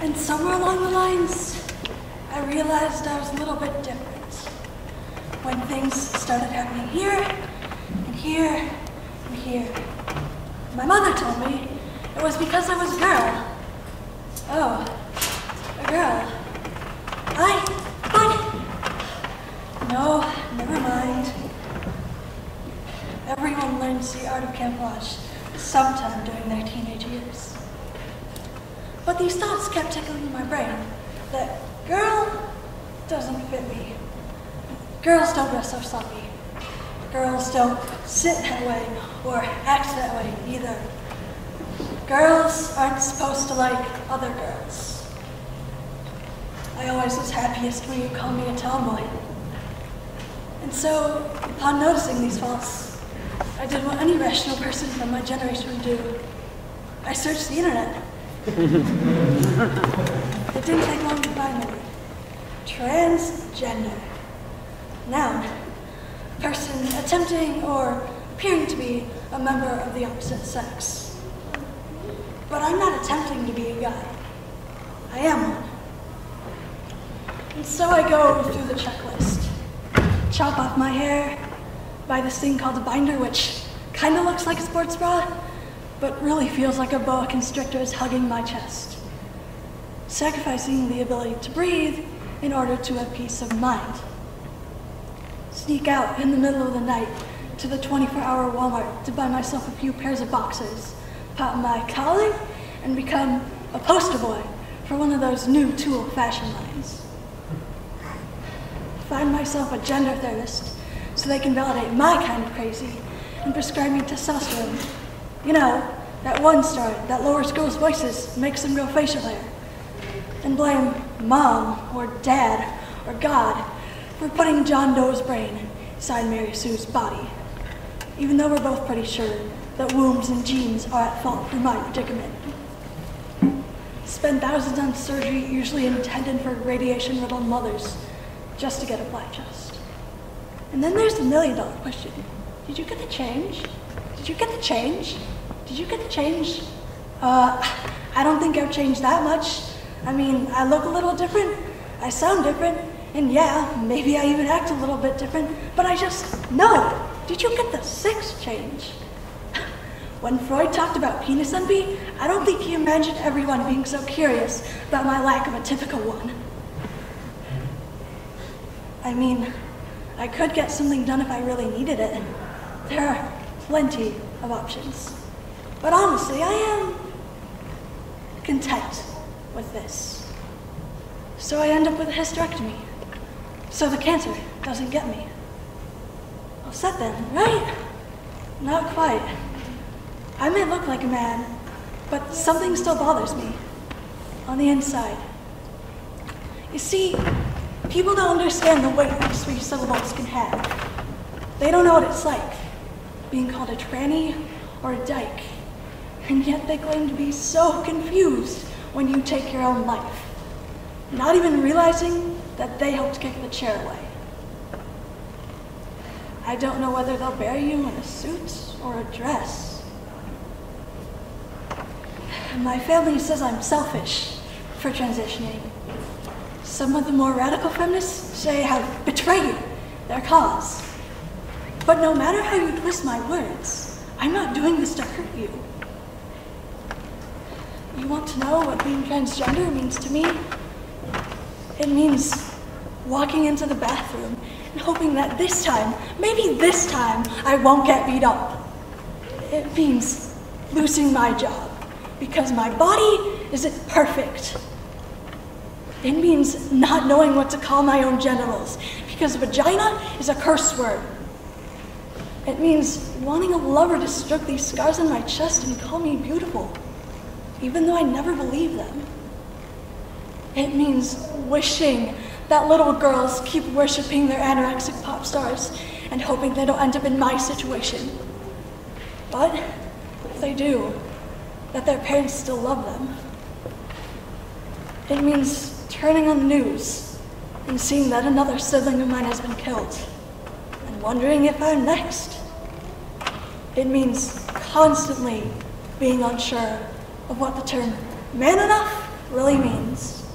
And somewhere along the lines, I realized I was a little bit different. When things started happening here, and here, and here. My mother told me it was because I was a girl. Oh, a girl. No, never mind. Everyone learns the art of camouflage sometime during their teenage years. But these thoughts kept tickling in my brain that girl doesn't fit me. Girls don't dress so sloppy. Girls don't sit that way or act that way either. Girls aren't supposed to like other girls. I always was happiest when you called me a tomboy. And so, upon noticing these faults, I did what any rational person from my generation would do. I searched the internet. It didn't take long to find me. Transgender. Noun. Person attempting or appearing to be a member of the opposite sex. But I'm not attempting to be a guy. I am one. And so I go through the checklist. Chop off my hair, buy this thing called a binder, which kind of looks like a sports bra, but really feels like a boa constrictor is hugging my chest. Sacrificing the ability to breathe in order to have peace of mind. Sneak out in the middle of the night to the 24-hour Walmart to buy myself a few pairs of boxers, pop my collar, and become a poster boy for one of those new Tool fashion lines. Find myself a gender therapist so they can validate my kind of crazy and prescribe me testosterone. You know, that one story that lowers girls' voices, makes them grow facial hair. And blame mom or dad or God for putting John Doe's brain inside Mary Sue's body, even though we're both pretty sure that wombs and genes are at fault for my predicament. Spend thousands on surgery usually intended for radiation-riddled mothers just to get a flat chest. And then there's the million-dollar question. Did you get the change? Did you get the change? Did you get the change? I don't think I've changed that much. I mean, I look a little different, I sound different, and yeah, maybe I even act a little bit different, but I just know. Did you get the sex change? When Freud talked about penis envy, I don't think he imagined everyone being so curious about my lack of a typical one. I mean, I could get something done if I really needed it. There are plenty of options. But honestly, I am content with this. So I end up with a hysterectomy, so the cancer doesn't get me. All set then, right? Not quite. I may look like a man, but something still bothers me on the inside. You see, people don't understand the weight these three syllables can have. They don't know what it's like being called a tranny or a dyke, and yet they claim to be so confused when you take your own life, not even realizing that they helped kick the chair away. I don't know whether they'll bury you in a suit or a dress. My family says I'm selfish for transitioning. Some of the more radical feminists say I have betrayed their cause. But no matter how you twist my words, I'm not doing this to hurt you. You want to know what being transgender means to me? It means walking into the bathroom and hoping that this time, maybe this time, I won't get beat up. It means losing my job because my body isn't perfect. It means not knowing what to call my own genitals because vagina is a curse word. It means wanting a lover to stroke these scars on my chest and call me beautiful, even though I never believe them. It means wishing that little girls keep worshiping their anorexic pop stars and hoping they don't end up in my situation. But if they do, that their parents still love them. It means turning on the news and seeing that another sibling of mine has been killed and wondering if I'm next. It means constantly being unsure of what the term man enough really means.